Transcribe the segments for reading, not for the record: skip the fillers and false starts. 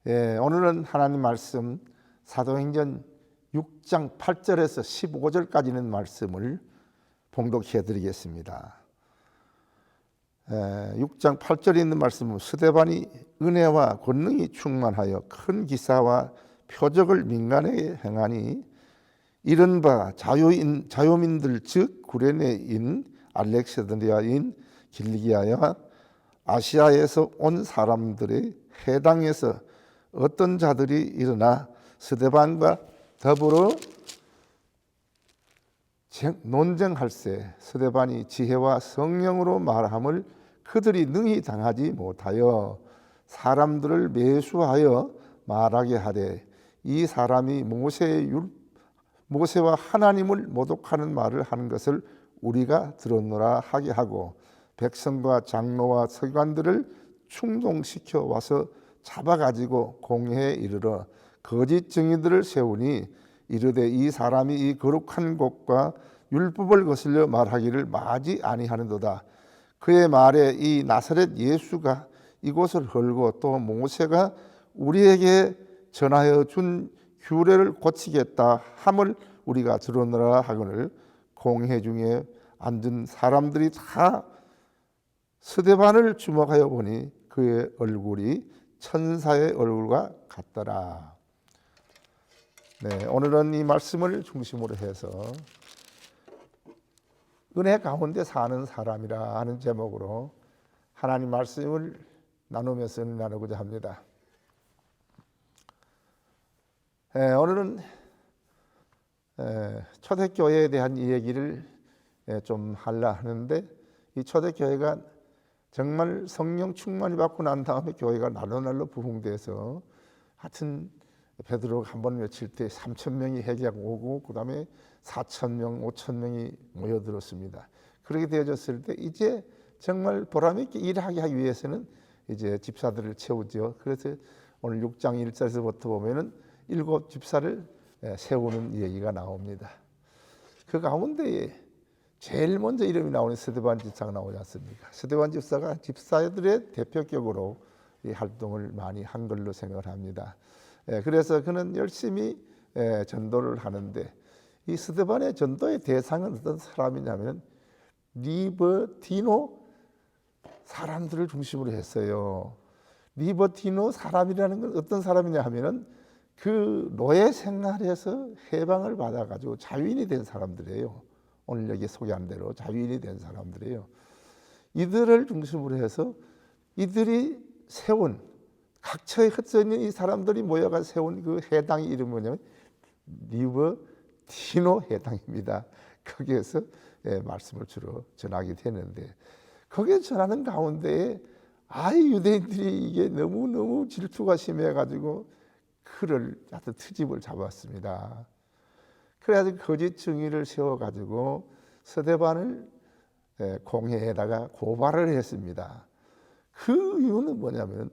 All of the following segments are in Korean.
오늘은 하나님 말씀 사도행전 6장 8절에서 15절까지는 말씀을 봉독해 드리겠습니다. 6장 8절에 있는 말씀은 스데반이 은혜와 권능이 충만하여 큰 기사와 표적을 민간에 행하니 이른바 자요민들 즉 구레네인 알렉산드리아인 길리기아와 아시아에서 온 사람들의 해당에서 어떤 자들이 일어나 스데반과 더불어 논쟁할세 스데반이 지혜와 성령으로 말함을 그들이 능히 당하지 못하여 사람들을 매수하여 말하게 하되 이 사람이 모세와 하나님을 모독하는 말을 하는 것을 우리가 들었노라 하게 하고 백성과 장로와 서기관들을 충동시켜 와서 잡아가지고 공회에 이르러 거짓 증인들을 세우니 이르되 이 사람이 이 거룩한 곳과 율법을 거슬려 말하기를 마지 아니하는도다. 그의 말에 이 나사렛 예수가 이곳을 헐고 또 모세가 우리에게 전하여 준 규례를 고치겠다 함을 우리가 들었노라 하거늘 공회 중에 앉은 사람들이 다 스데반을 주목하여 보니 그의 얼굴이 천사의 얼굴과 같더라. 오늘은 이 말씀을 중심으로 해서 은혜 가운데 사는 사람이라 하는 제목으로 하나님 말씀을 나누면서 나누고자 합니다. 오늘은 초대교회에 대한 이야기를 좀 하려 하는데 이 초대교회가 정말 성령 충만이 받고 난 다음에 교회가 날로 부흥돼서 하여튼 베드로가 한 번 외칠 때 3,000명이 회개하고 오고 그 다음에 4,000명, 5,000명이 모여들었습니다. 그렇게 되어졌을 때 이제 정말 보람 있게 일하게 하기 위해서는 이제 집사들을 채우죠. 그래서 오늘 6장 1절에서부터 보면은 7 집사를 세우는 얘기가 나옵니다. 그 가운데에 제일 먼저 이름이 나오는 스데반 집사가 나오지 않습니까? 스데반 집사가 집사들의 대표격으로 이 활동을 많이 한 걸로 생각을 합니다. 그래서 그는 열심히 전도를 하는데 이 스데반의 전도의 대상은 어떤 사람이냐면 리버티노 사람들을 중심으로 했어요. 리버티노 사람이라는 건 어떤 사람이냐 하면은 그 노예 생활에서 해방을 받아가지고 자유인이 된 사람들이에요. 오늘 여기 소개한 대로 자유인이 된 사람들이에요. 이들을 중심으로 해서 이들이 세운 각처에 흩어져 있는 이 사람들이 모여가 세운 그 해당의 이름이 뭐냐면 리버티노 해당입니다. 거기에서 말씀을 주로 전하게 되는데 거기에 전하는 가운데에 유대인들이 이게 너무 질투가 심해가지고 그를 하여튼 트집을 잡았습니다. 그래가지고 거짓 증인을 세워가지고 스데반을 공회에다가 고발을 했습니다. 그 이유는 뭐냐면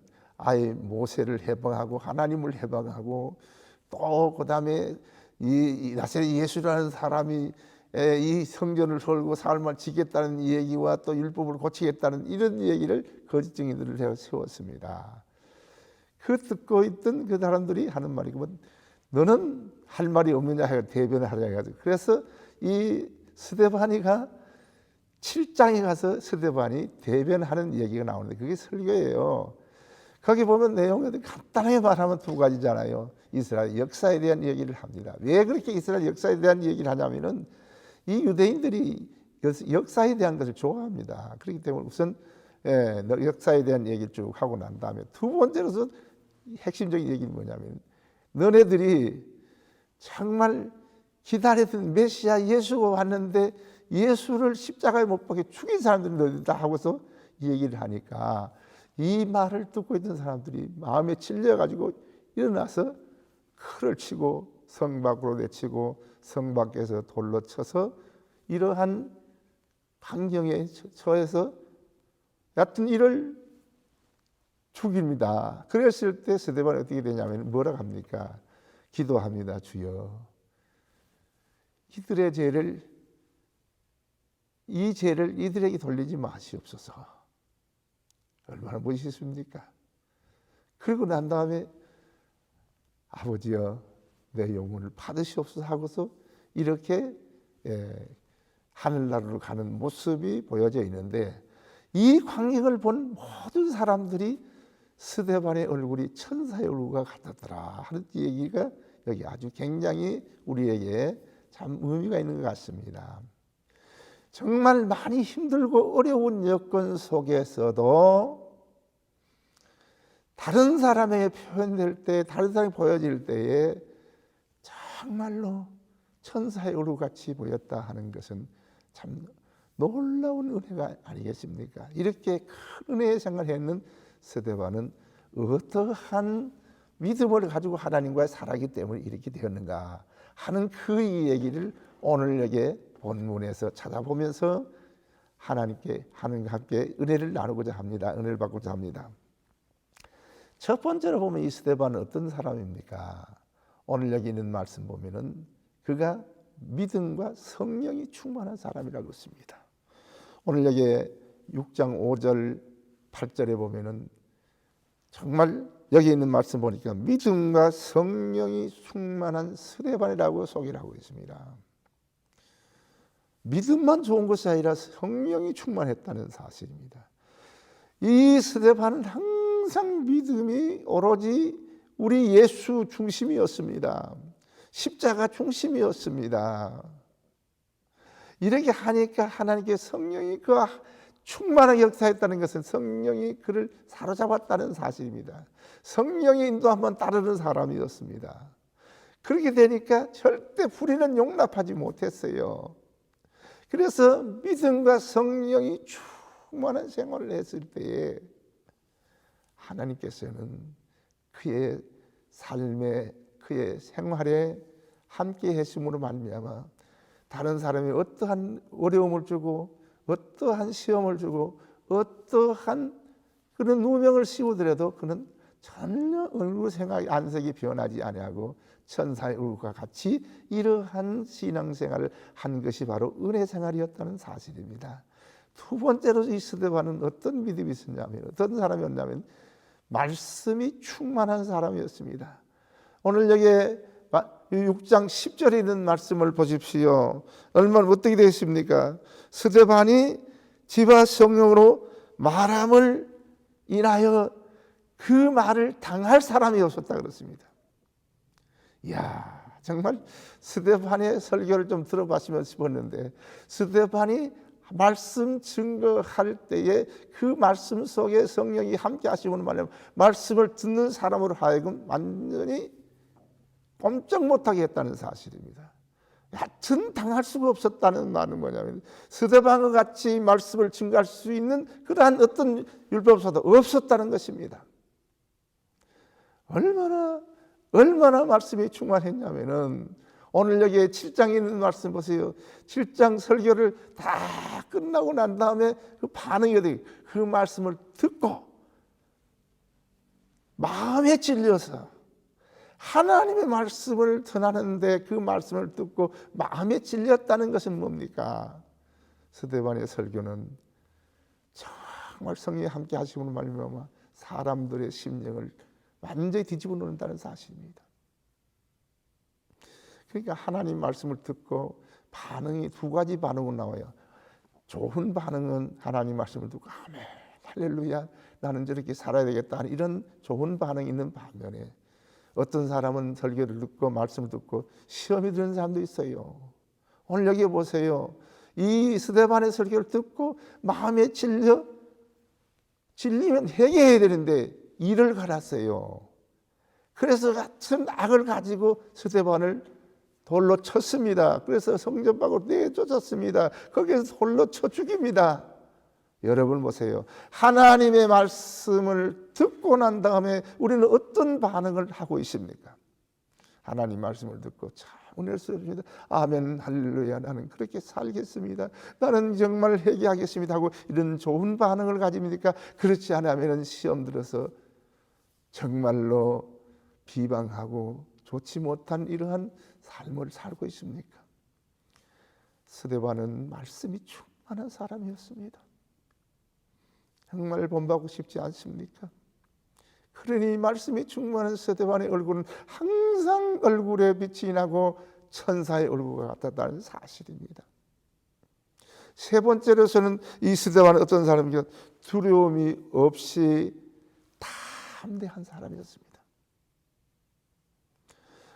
모세를 해방하고 하나님을 해방하고 또 그 다음에 이 나사렛 예수라는 사람이 이 성전을 헐고 삶을 지겠다는 얘기와 또 율법을 고치겠다는 이런 얘기를 거짓 증인들을 세웠습니다. 그 듣고 있던 그 사람들이 하는 말이 너는 할 말이 없느냐 해서 대변을 하려 해가지고 그래서 이 스데반이가 7장에 가서 스데반이 대변하는 얘기가 나오는데 그게 설교예요. 거기 보면 내용을 간단하게 말하면 두 가지잖아요. 이스라엘 역사에 대한 얘기를 합니다. 왜 그렇게 이스라엘 역사에 대한 얘기를 하냐면은 이 유대인들이 역사에 대한 것을 좋아합니다. 그렇기 때문에 우선 역사에 대한 얘기를 쭉 하고 난 다음에 두 번째로서 핵심적인 얘기는 뭐냐면 너네들이 정말 기다렸던 메시아 예수가 왔는데 예수를 십자가에 못 박혀 죽인 사람들이 너희다 하고서 얘기를 하니까 이 말을 듣고 있던 사람들이 마음에 찔려가지고 일어나서 칼을 치고 성 밖으로 내치고 성 밖에서 돌로 쳐서 이러한 환경에 처해서 여하튼 이를 죽입니다. 그랬을 때 스데반이 어떻게 되냐면 뭐라고 합니까? 기도합니다. 주여 이들의 죄를 이들에게 돌리지 마시옵소서. 얼마나 멋있습니까? 그리고 난 다음에 아버지여 내 영혼을 받으시옵소서 하고서 이렇게 하늘나라로 가는 모습이 보여져 있는데, 이 광경을 본 모든 사람들이 스데반의 얼굴이 천사의 얼굴과 같았더라 하는 얘기가 여기 아주 굉장히 우리에게 참 의미가 있는 것 같습니다. 정말 많이 힘들고 어려운 여건 속에서도 다른 사람에게 표현될 때, 다른 사람이 보여질 때에 정말로 천사의 얼굴 같이 보였다 하는 것은 참 놀라운 은혜가 아니겠습니까? 이렇게 큰 은혜의 생활을 했는 스데반은 어떠한 믿음을 가지고 하나님과의 살아기 때문에 이렇게 되었는가 하는 그 얘기를 오늘 여기 본문에서 찾아보면서 하나님과 함께 은혜를 나누고자 합니다. 은혜를 받고자 합니다. 첫 번째로 보면 이 스데반은 어떤 사람입니까? 오늘 여기 있는 말씀 보면은 그가 믿음과 성령이 충만한 사람이라고 했습니다. 오늘 여기 6장 5절 8절에 보면은 정말 여기 있는 말씀 보니까 믿음과 성령이 충만한 스데반이라고 소개를 하고 있습니다. 믿음만 좋은 것이 아니라 성령이 충만했다는 사실입니다. 이 스데반은 항상 믿음이 오로지 우리 예수 중심이었습니다. 십자가 중심이었습니다. 이렇게 하니까 하나님께 성령이 그 충만하게 역사했다는 것은 성령이 그를 사로잡았다는 사실입니다. 성령의 인도함만 따르는 사람이었습니다. 그렇게 되니까 절대 불의는 용납하지 못했어요. 그래서 믿음과 성령이 충만한 생활을 했을 때에 하나님께서는 그의 삶에, 그의 생활에 함께 하심으로 말미암아 다른 사람이 어떠한 어려움을 주고 어떠한 시험을 주고 어떠한 그런 누명을 씌우더라도 그는 전혀 얼굴 생활 안색이 변하지 아니하고 천사의 얼굴과 같이 이러한 신앙생활을 한 것이 바로 은혜생활이었다는 사실입니다. 두 번째로 이 스데반은 어떤 믿음이 있었냐면, 어떤 사람이었냐면 말씀이 충만한 사람이었습니다. 오늘 여기 6장 10절에 있는 말씀을 보십시오. 얼마나 어떻게 되어 있습니까? 스데반이 지바 성령으로 말함을 인하여 그 말을 당할 사람이 없었다 그렇습니다. 이야, 정말 스데반의 설교를 좀 들어봤으면 싶었는데, 스데반이 말씀 증거할 때에 그 말씀 속에 성령이 함께 하시고는 말이야, 말씀을 듣는 사람으로 하여금 완전히 꼼짝 못하게 했다는 사실입니다. 여튼 당할 수가 없었다는 말은 뭐냐면 스데반과 같이 말씀을 증거할 수 있는 그러한 어떤 율법사도 없었다는 것입니다. 얼마나 말씀이 충만했냐면은 오늘 여기 7장에 있는 말씀 보세요. 7장 설교를 다 끝나고 난 다음에 그 반응이 어떻게, 그 말씀을 듣고 마음에 찔려서 하나님의 말씀을 전하는데 그 말씀을 듣고 마음에 찔렸다는 것은 뭡니까? 스데반의 설교는 정말 성령이 함께 하시고는 말미암아 사람들의 심령을 완전히 뒤집어 놓는다는 사실입니다. 그러니까 하나님 말씀을 듣고 반응이 두 가지 반응은 나와요. 좋은 반응은 하나님 말씀을 듣고 아멘, 할렐루야, 나는 저렇게 살아야 되겠다 하는 이런 좋은 반응이 있는 반면에 어떤 사람은 설교를 듣고 말씀을 듣고 시험이 드는 사람도 있어요. 오늘 여기 보세요. 이 스데반의 설교를 듣고 마음에 질리면 회개해야 되는데 이를 갈았어요. 그래서 같은 악을 가지고 스데반을 돌로 쳤습니다. 그래서 성전 밖으로 내쫓았습니다. 거기에서 돌로 쳐 죽입니다. 여러분 보세요. 하나님의 말씀을 듣고 난 다음에 우리는 어떤 반응을 하고 있습니까? 하나님 말씀을 듣고 참 은혜스럽습니다. 아멘, 할렐루야, 나는 그렇게 살겠습니다. 나는 정말 회개하겠습니다 하고 이런 좋은 반응을 가집니까? 그렇지 않으면 시험 들어서 정말로 비방하고 좋지 못한 이러한 삶을 살고 있습니까? 스데반은 말씀이 충만한 사람이었습니다. 정말 본받고 싶지 않습니까? 그러니 말씀이 충만한 스데반의 얼굴은 항상 얼굴에 빛이 나고 천사의 얼굴과 같았다는 사실입니다. 세 번째로서는 이 스데반은 어떤 사람이죠? 두려움이 없이 담대한 사람이었습니다.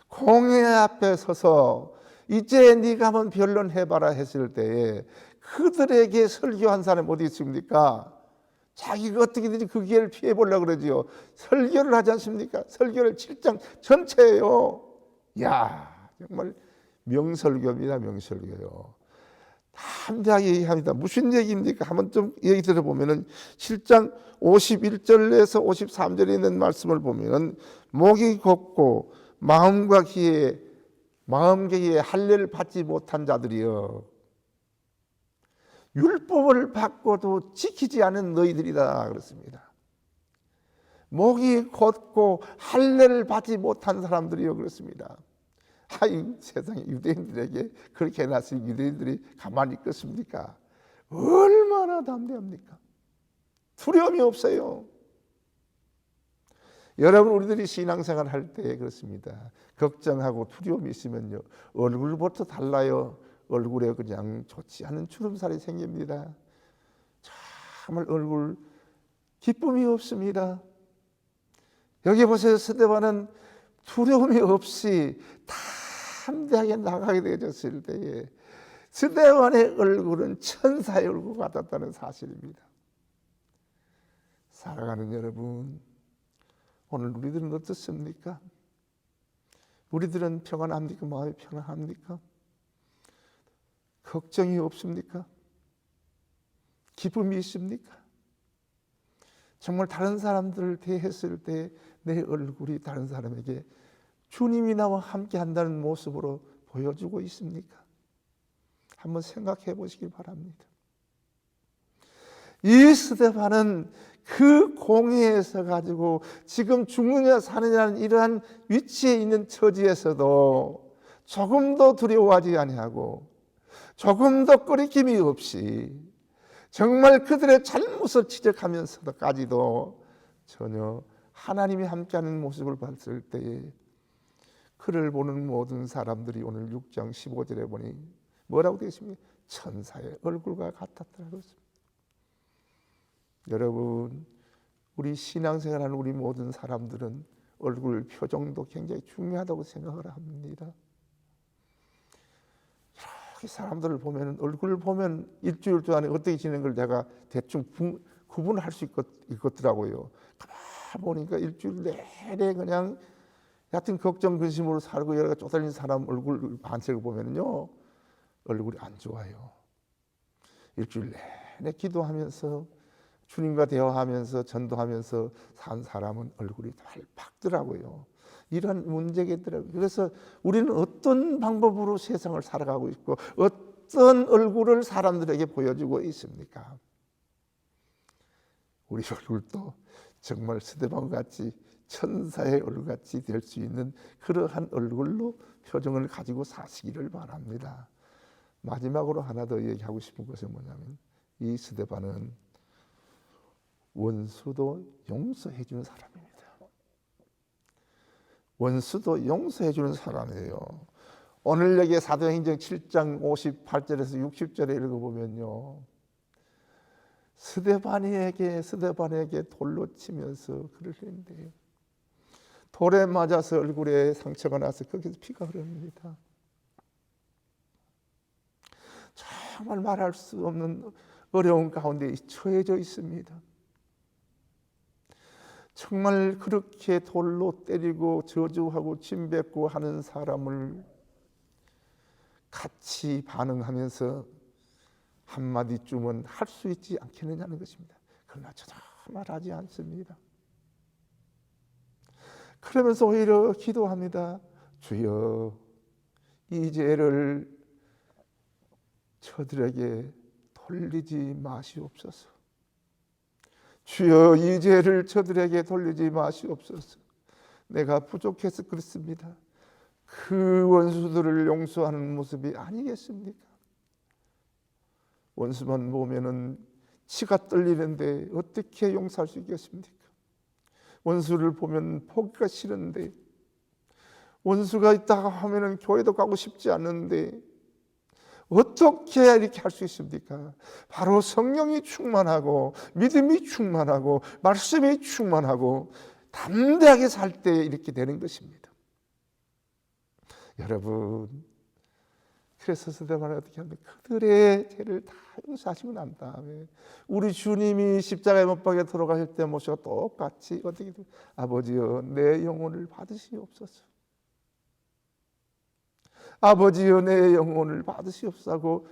공회 앞에 서서 이제 네가 한번 변론해봐라 했을 때에 그들에게 설교한 사람이 어디 있습니까? 자기가 어떻게든지 그 기회를 피해보려고 그러지요. 설교를 하지 않습니까? 설교를 7장 전체예요. 이야, 정말 명설교입니다. 명설교요. 담대하게 얘기합니다. 무슨 얘기입니까? 한번 좀 얘기 들어보면은 7장 51절에서 53절에 있는 말씀을 보면은 목이 곱고 마음과 귀에 할례를 받지 못한 자들이여 율법을 받고도 지키지 않은 너희들이다 그렇습니다. 목이 곧고 할례를 받지 못한 사람들이요 그렇습니다. 하이 세상에 유대인들에게 그렇게 해놨으니 유대인들이 가만히 있겠습니까? 얼마나 담대합니까? 두려움이 없어요. 여러분 우리들이 신앙생활 할 때 그렇습니다. 걱정하고 두려움이 있으면요 얼굴부터 달라요. 얼굴에 그냥 좋지 않은 주름살이 생깁니다. 정말 얼굴 기쁨이 없습니다. 여기 보세요. 스데반은 두려움이 없이 담대하게 나가게 되어졌을 때에 스데반의 얼굴은 천사의 얼굴 같았다는 사실입니다. 사랑하는 여러분, 오늘 우리들은 어떻습니까? 우리들은 평안합니까? 마음이 평안합니까? 걱정이 없습니까? 기쁨이 있습니까? 정말 다른 사람들을 대했을 때 내 얼굴이 다른 사람에게 주님이 나와 함께 한다는 모습으로 보여주고 있습니까? 한번 생각해 보시길 바랍니다. 이 스데반은 그 공회에서 가지고 지금 죽느냐 사느냐는 이러한 위치에 있는 처지에서도 조금도 두려워하지 아니하고 조금도 꺼리낌이 없이 정말 그들의 잘못을 지적하면서까지도 전혀 하나님이 함께하는 모습을 봤을 때에 그를 보는 모든 사람들이 오늘 6장 15절에 보니 뭐라고 되어 있습니까? 천사의 얼굴과 같았다고 했습니다. 여러분 우리 신앙생활하는 우리 모든 사람들은 얼굴 표정도 굉장히 중요하다고 생각을 합니다. 이렇게 사람들을 보면 얼굴을 보면 일주일 동안에 어떻게 지내는 걸 내가 대충 구분할 수 있겠더라고요. 가만 보니까 일주일 내내 그냥 하여튼 걱정 근심으로 살고 여러 가지 쪼달린 사람 얼굴 반색을 보면요 얼굴이 안 좋아요. 일주일 내내 기도하면서 주님과 대화하면서 전도하면서 산 사람은 얼굴이 밝더라고요. 이런 문제가 있더라고요. 그래서 우리는 어떤 방법으로 세상을 살아가고 있고 어떤 얼굴을 사람들에게 보여주고 있습니까? 우리 얼굴도 정말 스데반같이 천사의 얼굴같이 될 수 있는 그러한 얼굴로 표정을 가지고 사시기를 바랍니다. 마지막으로 하나 더 얘기하고 싶은 것은 뭐냐면 이 스데반은 원수도 용서해 주는 사람입니다. 원수도 용서해 주는 사람이에요. 오늘 여기 사도행전 7장 58절에서 60절에 읽어보면요 스데반에게 돌로 치면서 그를 했는데요 돌에 맞아서 얼굴에 상처가 나서 거기서 피가 흐릅니다. 정말 말할 수 없는 어려운 가운데 처해져 있습니다. 정말 그렇게 돌로 때리고 저주하고 침뱉고 하는 사람을 같이 반응하면서 한마디쯤은 할 수 있지 않겠느냐는 것입니다. 그러나 전혀 말하지 않습니다. 그러면서 오히려 기도합니다. 주여 이 죄를 저들에게 돌리지 마시옵소서. 주여 이 죄를 저들에게 돌리지 마시옵소서. 내가 부족해서 그렇습니다. 그 원수들을 용서하는 모습이 아니겠습니까? 원수만 보면은 치가 떨리는데 어떻게 용서할 수 있겠습니까? 원수를 보면 보기가 싫은데, 원수가 있다가 하면은 교회도 가고 싶지 않은데 어떻게 이렇게 할 수 있습니까? 바로 성령이 충만하고 믿음이 충만하고 말씀이 충만하고 담대하게 살 때 이렇게 되는 것입니다. 여러분, 그래서 스데반을 어떻게 하면 그들의 죄를 다 용서하시고 난 다음에 우리 주님이 십자가에 못 박혀 돌아가실 때 모시고 똑같이 어떻게 아버지여 내 영혼을 받으시옵소서, 아버지여 내 영혼을 받으시옵소서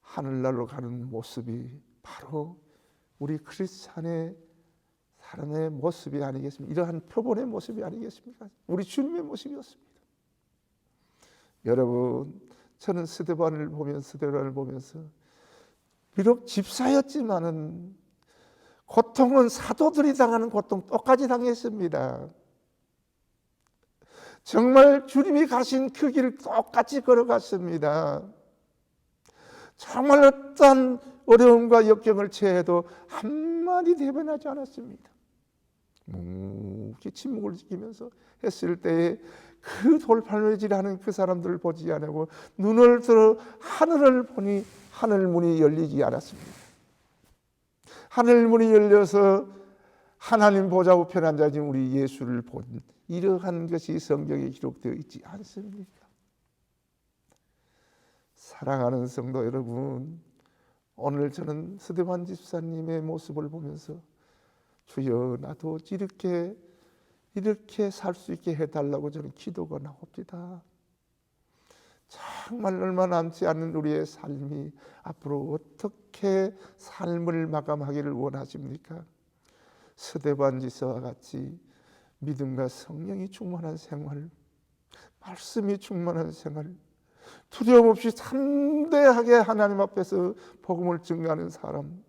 하늘나라로 가는 모습이 바로 우리 크리스찬의 사람의 모습이 아니겠습니까? 이러한 표본의 모습이 아니겠습니까? 우리 주님의 모습이었습니다. 여러분, 저는 스데반을 보면서 비록 집사였지만은 고통은 사도들이 당하는 고통 똑같이 당했습니다. 정말 주님이 가신 그 길을 똑같이 걸어갔습니다. 정말 어떤 어려움과 역경을 처해도 한마디 대변하지 않았습니다. 묵묵히 침묵을 지키면서 했을 때에 그 돌팔매질하는 그 사람들을 보지 않고 눈을 들어 하늘을 보니 하늘 문이 열리지 않았습니다. 하늘 문이 열려서 하나님 보좌 우편에 앉아진 우리 예수를 본 이러한 것이 성경에 기록되어 있지 않습니까? 사랑하는 성도 여러분, 오늘 저는 스데반 집사님의 모습을 보면서 주여 나도 이렇게 살 수 있게 해달라고 저는 기도가 나옵니다. 정말 얼마 남지 않은 우리의 삶이 앞으로 어떻게 삶을 마감하기를 원하십니까? 스데반 집사와 같이 믿음과 성령이 충만한 생활, 말씀이 충만한 생활, 두려움 없이 담대하게 하나님 앞에서 복음을 증거하는 사람,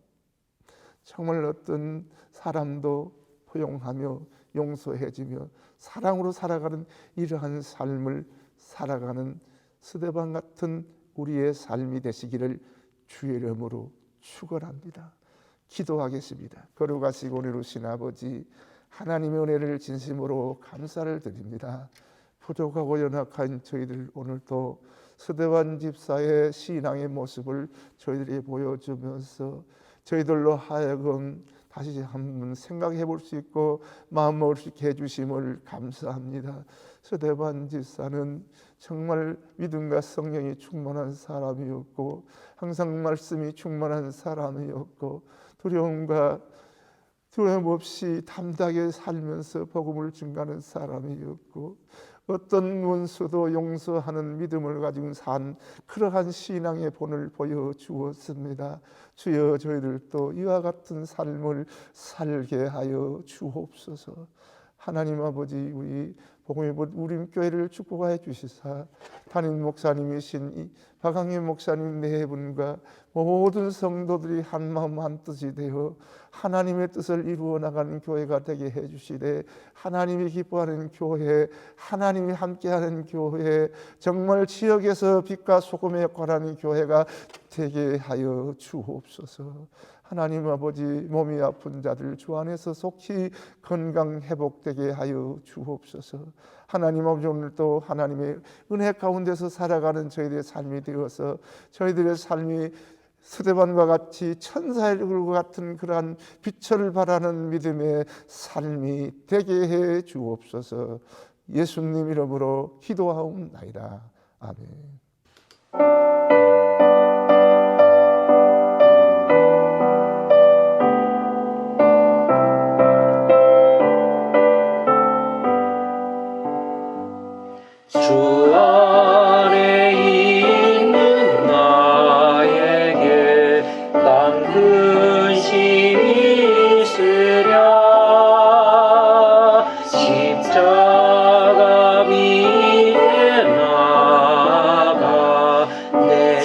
정말 어떤 사람도 포용하며 용서해주며 사랑으로 살아가는 이러한 삶을 살아가는 스데반 같은 우리의 삶이 되시기를 주의 이름으로 축원합니다. 기도하겠습니다. 거룩하시고 이루신 아버지, 하나님의 은혜를 진심으로 감사를 드립니다. 부족하고 연약한 저희들 오늘도 스데반 집사의 신앙의 모습을 저희들에게 보여주면서 저희들로 하여금 다시 한번 생각해 볼 수 있고 마음 먹을 수 있게 해주심을 감사합니다. 스데반 집사는 정말 믿음과 성령이 충만한 사람이었고 항상 말씀이 충만한 사람이었고 두려움 없이 담대하게 살면서 복음을 증거하는 사람이었고 어떤 원수도 용서하는 믿음을 가지고 산 그러한 신앙의 본을 보여주었습니다. 주여 저희들도 이와 같은 삶을 살게 하여 주옵소서. 하나님 아버지, 우리 복음의 우림교회를 축복하여 주시사 담임 목사님이신 이 박항희 목사님 네 분과 모든 성도들이 한마음 한뜻이 되어 하나님의 뜻을 이루어 나가는 교회가 되게 해주시되 하나님이 기뻐하는 교회, 하나님이 함께하는 교회, 정말 지역에서 빛과 소금의 역할하는 교회가 되게 하여 주옵소서. 하나님 아버지, 몸이 아픈 자들 주 안에서 속히 건강 회복되게 하여 주옵소서. 하나님 아버지, 오늘도 하나님의 은혜 가운데서 살아가는 저희들의 삶이 되어서 저희들의 삶이 스데반과 같이 천사의 얼굴과 같은 그러한 빛을 발하는 믿음의 삶이 되게 해 주옵소서. 예수님 이름으로 기도하옵나이다. 아멘. 주 안에 있는 나에게 난 근심이 있으랴. 십자가 위에 나가 내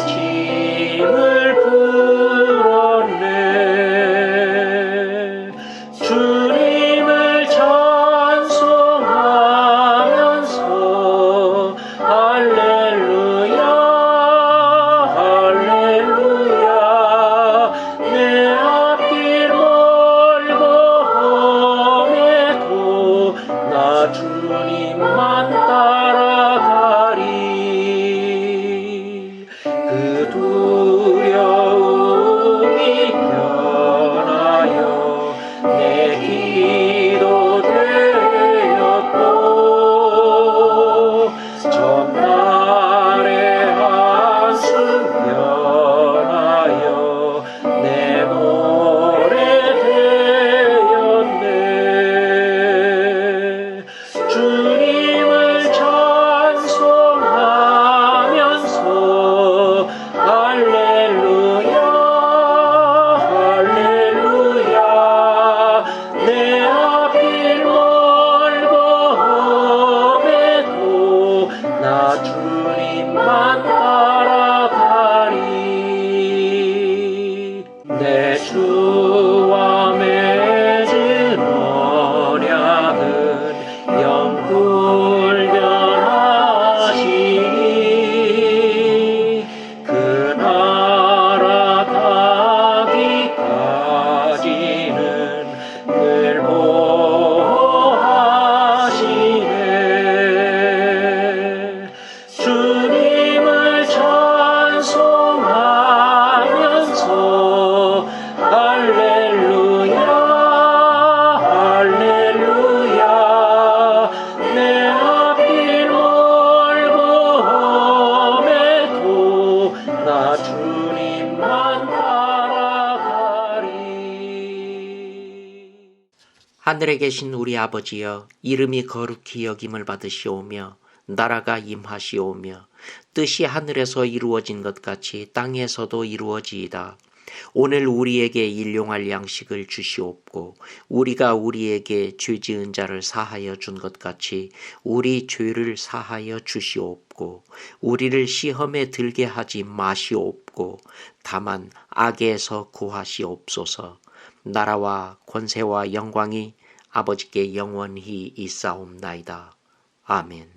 하늘에 계신 우리 아버지여, 이름이 거룩히 여김을 받으시오며 나라가 임하시오며 뜻이 하늘에서 이루어진 것 같이 땅에서도 이루어지이다. 오늘 우리에게 일용할 양식을 주시옵고 우리가 우리에게 죄 지은 자를 사하여 준 것 같이 우리 죄를 사하여 주시옵고 우리를 시험에 들게 하지 마시옵고 다만 악에서 구하시옵소서. 나라와 권세와 영광이 아버지께 영원히 있사옵나이다. 아멘.